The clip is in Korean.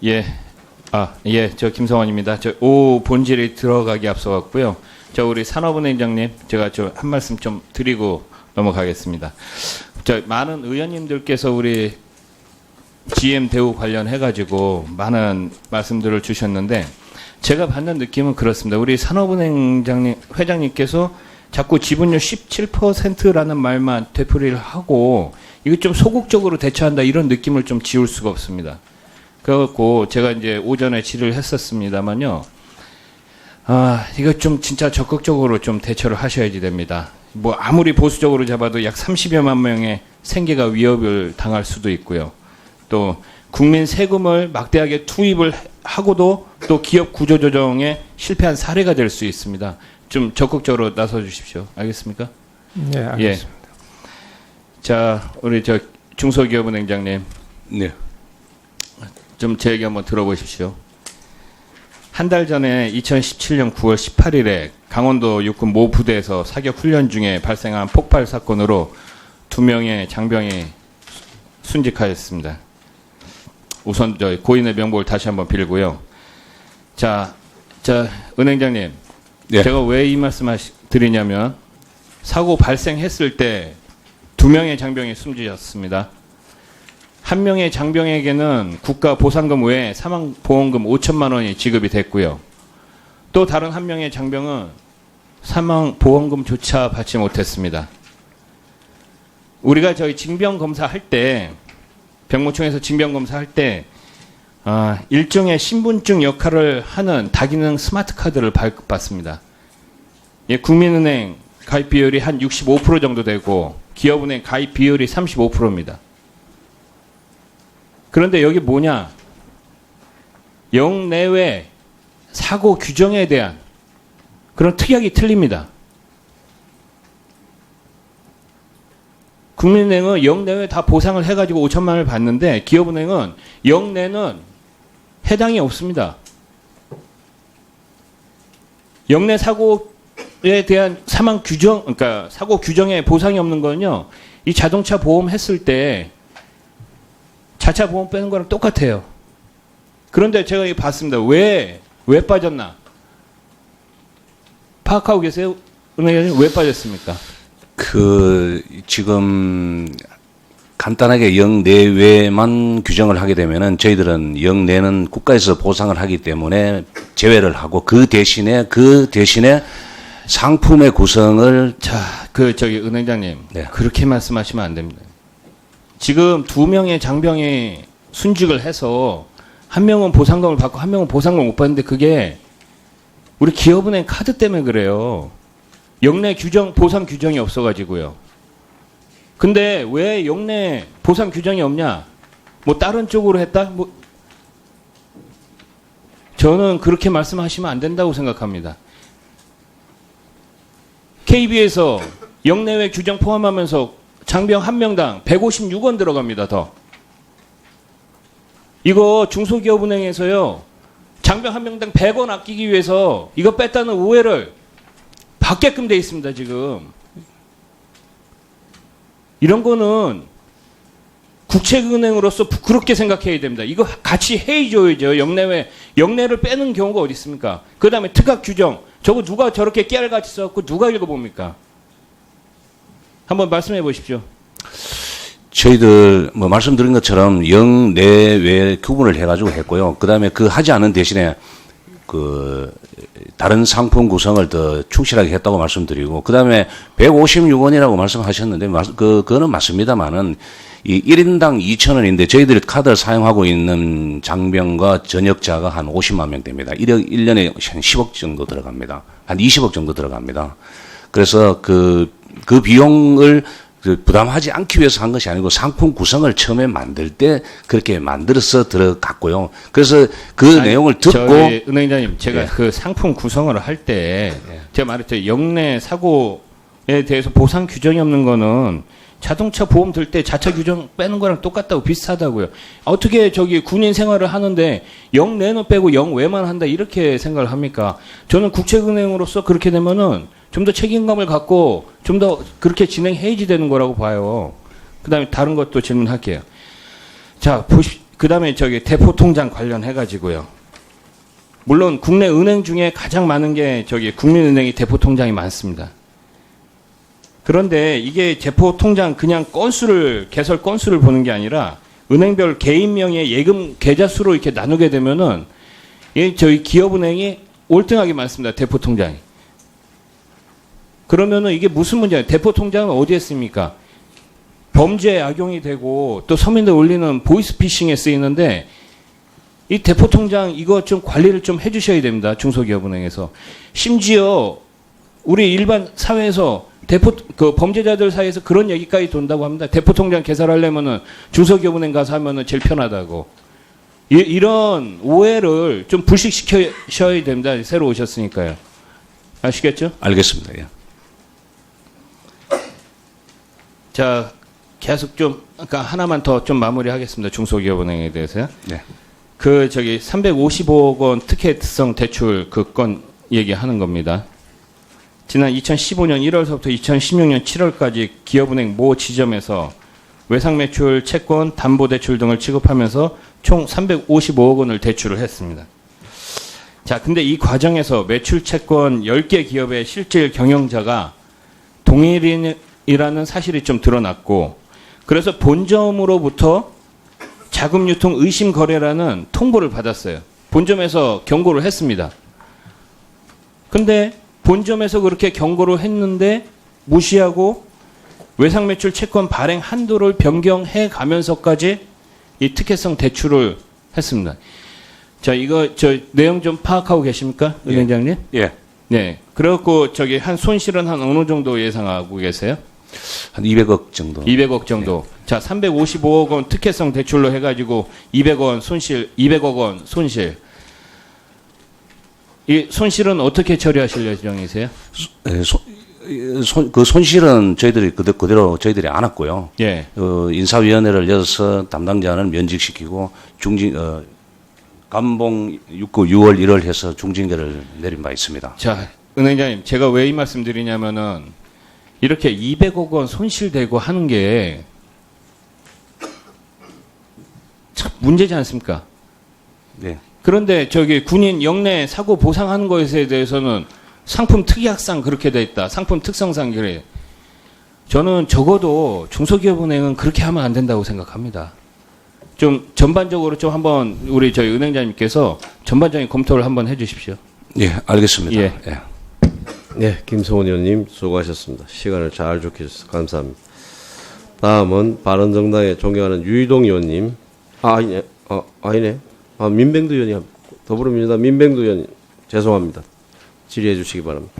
예. 예, 저 김성원입니다. 저 오 본질이 들어가기 앞서갔고요. 저 우리 산업은행장님, 제가 저 한 말씀 좀 드리고 넘어가겠습니다. 저 많은 의원님들께서 우리 GM 대우 관련해가지고 많은 말씀들을 주셨는데 제가 받는 느낌은 그렇습니다. 우리 산업은행장님, 회장님께서 자꾸 지분율 17%라는 말만 되풀이를 하고 이거 좀 소극적으로 대처한다 이런 느낌을 좀 지울 수가 없습니다. 그래갖고 제가 이제 오전에 질의를 했었습니다만요. 이거 좀 진짜 적극적으로 좀 대처를 하셔야지 됩니다. 뭐 아무리 보수적으로 잡아도 약 30여만 명의 생계가 위협을 당할 수도 있고요. 또 국민 세금을 막대하게 투입을 하고도 또 기업 구조조정에 실패한 사례가 될 수 있습니다. 좀 적극적으로 나서 주십시오. 알겠습니까? 네, 알겠습니다. 예. 자, 우리 저 중소기업은행장님. 네. 좀 제 얘기 한번 들어보십시오. 한 달 전에 2017년 9월 18일에 강원도 육군 모 부대에서 사격 훈련 중에 발생한 폭발 사건으로 2명의 장병이 순직하였습니다. 우선 저 고인의 명복을 다시 한번 빌고요. 자, 은행장님. 네. 제가 왜 이 말씀 드리냐면 사고 발생했을 때 2명의 장병이 숨지셨습니다. 한 명의 장병에게는 국가 보상금 외에 사망보험금 5천만 원이 지급이 됐고요. 또 다른 한 명의 장병은 사망보험금조차 받지 못했습니다. 우리가 저희 징병검사 할 때, 병무청에서 징병검사 할 때, 일종의 신분증 역할을 하는 다기능 스마트 카드를 발급받습니다. 예, 국민은행 가입 비율이 한 65% 정도 되고, 기업은행 가입 비율이 35%입니다. 그런데 여기 뭐냐? 영내외 사고 규정에 대한 그런 특약이 틀립니다. 국민은행은 영내외 다 보상을 해가지고 5천만 원을 받는데 기업은행은 영내는 해당이 없습니다. 영내 사고에 대한 사망 규정, 그러니까 사고 규정에 보상이 없는 거는요, 이 자동차 보험 했을 때 자차 보험 빼는 거랑 똑같아요. 그런데 제가 이거 봤습니다. 왜 빠졌나? 파악하고 계세요? 은행장님 왜 빠졌습니까? 지금 간단하게 영내외만 규정을 하게 되면은 저희들은 영내는 국가에서 보상을 하기 때문에 제외를 하고 그 대신에 상품의 구성을 은행장님. 네. 그렇게 말씀하시면 안 됩니다. 지금 2명의 장병이 순직을 해서 한 명은 보상금을 받고 한 명은 보상금을 못 받는데 그게 우리 기업은행 카드 때문에 그래요. 영내 규정, 보상 규정이 없어가지고요. 근데 왜 영내 보상 규정이 없냐? 뭐 다른 쪽으로 했다? 저는 그렇게 말씀하시면 안 된다고 생각합니다. KB에서 영내외 규정 포함하면서 장병 한 명당 156원 들어갑니다, 더. 이거 중소기업은행에서요, 장병 한 명당 100원 아끼기 위해서 이거 뺐다는 오해를 받게끔 돼 있습니다, 지금. 이런 거는 국책은행으로서 부끄럽게 생각해야 됩니다. 이거 같이 해줘야죠. 영내를 빼는 경우가 어디 있습니까? 그 다음에 특약 규정. 저거 누가 저렇게 깨알같이 써갖고 누가 읽어봅니까? 한번 말씀해 보십시오. 저희들 말씀드린 것처럼 영내외 구분을 해가지고 했고요. 그다음에 하지 않은 대신에 다른 상품 구성을 더 충실하게 했다고 말씀드리고, 그다음에 156원이라고 말씀하셨는데 그거는 맞습니다만은 이 1인당 2,000원인데 저희들이 카드를 사용하고 있는 장병과 전역자가 한 50만 명 됩니다. 1년에 한 10억 정도 들어갑니다. 한 20억 정도 들어갑니다. 그래서 그 비용을 부담하지 않기 위해서 한 것이 아니고 상품 구성을 처음에 만들 때 그렇게 만들어서 들어갔고요. 그래서 내용을 듣고 저희 은행장님, 제가 예. 그 상품 구성을 할 때 제가 말했죠. 영내 사고에 대해서 보상 규정이 없는 거는 자동차 보험 들 때 자차 규정 빼는 거랑 똑같다고 비슷하다고요. 어떻게 군인 생활을 하는데 영내는 빼고 영외만 한다 이렇게 생각을 합니까? 저는 국책은행으로서 그렇게 되면은 좀 더 책임감을 갖고 좀 더 그렇게 진행해야지 되는 거라고 봐요. 그 다음에 다른 것도 질문할게요. 자, 그다음에 저기 대포 통장 관련해 가지고요. 물론 국내 은행 중에 가장 많은 게 저기 국민은행이 대포 통장이 많습니다. 그런데 이게 대포 통장 그냥 건수를 개설 건수를 보는 게 아니라 은행별 개인 명의 예금 계좌 수로 이렇게 나누게 되면은 저희 기업은행이 올등하게 많습니다. 대포 통장이. 그러면은 이게 무슨 문제예요? 대포 통장은 어디에 씁니까? 범죄에 악용이 되고 또 서민들 올리는 보이스피싱에 쓰이는데 이 대포 통장 이거 좀 관리를 좀 해주셔야 됩니다. 중소기업은행에서. 심지어 우리 일반 사회에서 그 범죄자들 사이에서 그런 얘기까지 돈다고 합니다. 대포 통장 개설하려면은 중소기업은행 가서 하면은 제일 편하다고. 이런 오해를 좀 불식시켜셔야 됩니다. 새로 오셨으니까요. 아시겠죠? 알겠습니다. 예. 자, 계속 좀, 아까 하나만 더 좀 마무리하겠습니다. 중소기업은행에 대해서요. 네. 그, 355억 원 특혜성 대출 그 건 얘기하는 겁니다. 지난 2015년 1월서부터 2016년 7월까지 기업은행 모 지점에서 외상매출, 채권, 담보대출 등을 취급하면서 총 355억 원을 대출을 했습니다. 자, 근데 이 과정에서 매출 채권 10개 기업의 실질 경영자가 동일인이라는 사실이 좀 드러났고, 그래서 본점으로부터 자금 유통 의심 거래라는 통보를 받았어요. 본점에서 경고를 했습니다. 근데 본점에서 그렇게 경고를 했는데 무시하고 외상매출 채권 발행 한도를 변경해 가면서까지 이 특혜성 대출을 했습니다. 자, 이거 내용 좀 파악하고 계십니까? 예. 위원장님? 예. 네. 그래갖고 한 손실은 한 어느 정도 예상하고 계세요? 한 200억 정도. 200억 정도. 자, 355억 원 특혜성 대출로 해가지고 200억 원 손실. 이 손실은 어떻게 처리하실 예정이세요? 예, 그 손실은 저희들이 그대로 저희들이 안았고요. 예. 인사위원회를 열어서 담당자는 면직시키고 감봉 6월 1월 해서 중징계를 내린 바 있습니다. 자, 은행장님, 제가 왜 이 말씀 드리냐면은 이렇게 200억 원 손실되고 하는 게 참 문제지 않습니까? 네. 그런데 군인 영내 사고 보상하는 것에 대해서는 상품 특약상 그렇게 돼 있다. 상품 특성상 그래. 저는 적어도 중소기업은행은 그렇게 하면 안 된다고 생각합니다. 좀 전반적으로 좀 한번 우리 저희 은행장님께서 전반적인 검토를 한번 해주십시오. 예, 알겠습니다. 예. 예. 네, 김성훈 의원님 수고하셨습니다. 시간을 잘 지켜주셔서 감사합니다. 다음은 바른정당에 존경하는 유이동 의원님. 아니네. 민병두 의원님. 더불어민주당 민병두 의원님. 죄송합니다. 질의해 주시기 바랍니다.